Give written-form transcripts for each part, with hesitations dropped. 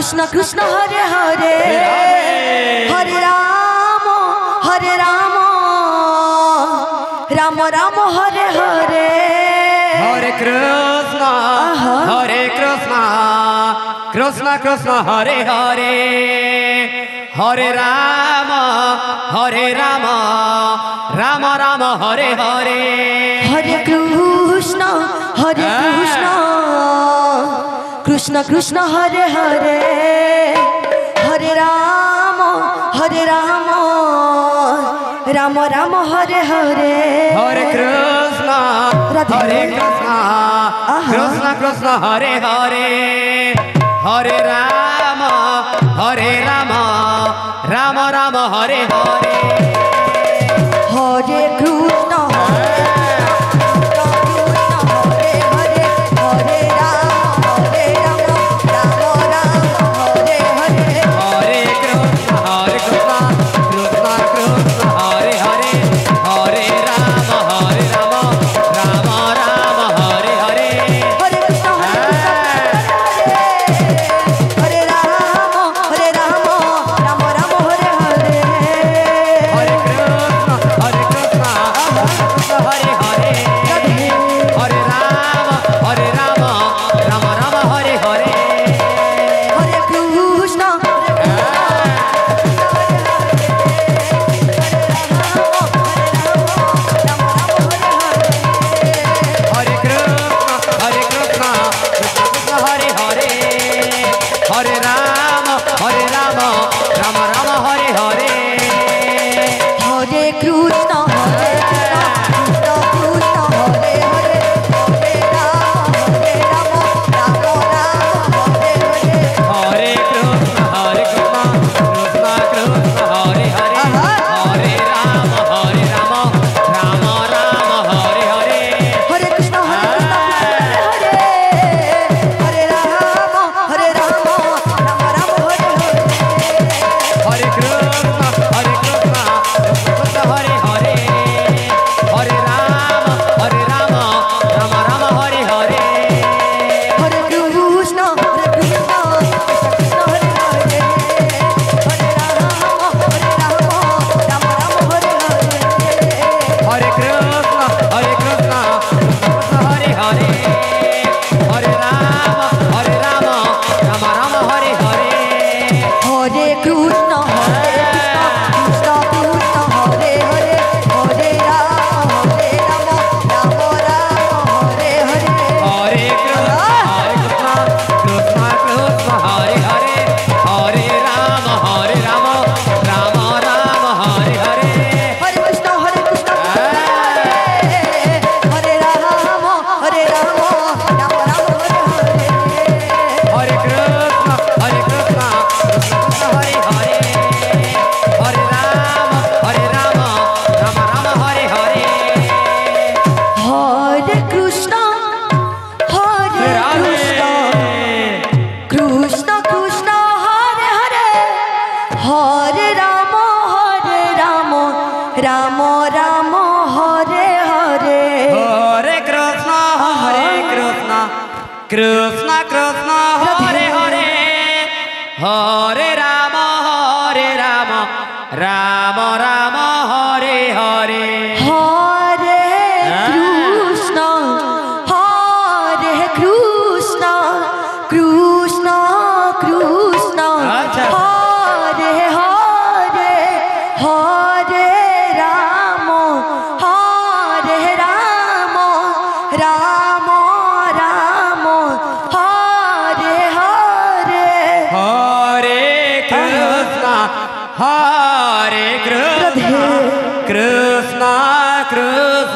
Krishna Krishna Hare Hare Hare Ram Ram Ram Hare Hare Hare Krishna Krishna Krishna Hare Hare Hare Ram Ram Ram Hare Hare Hare Krishna Krishna Krishna Hare Hare Hare Ram Ram Ram Hare Hare Hare Krishna Krishna Krishna Hare Hare Hare Ram Ram Ram Hare Hare Hare Krishna Krishna Krishna Hare Hare Hare Ram Ram Ram Hare Hare Hare Krishna Krishna Krishna Hare Hare Hare Ram Ram Ram Hare Hare Hare Krishna Krishna Krishna Hare Hare Hare Ram Ram Ram Hare Hare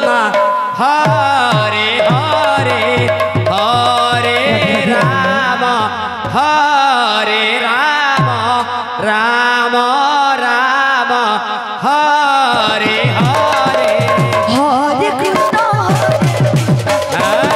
Hare Krishna Hare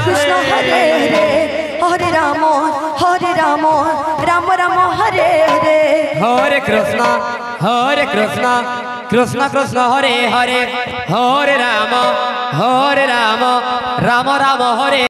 Krishna Hare Hare Hare Ram Ram Ram Hare Hare Hare Krishna Krishna Krishna Hare Hare Ram Ram Ram Hare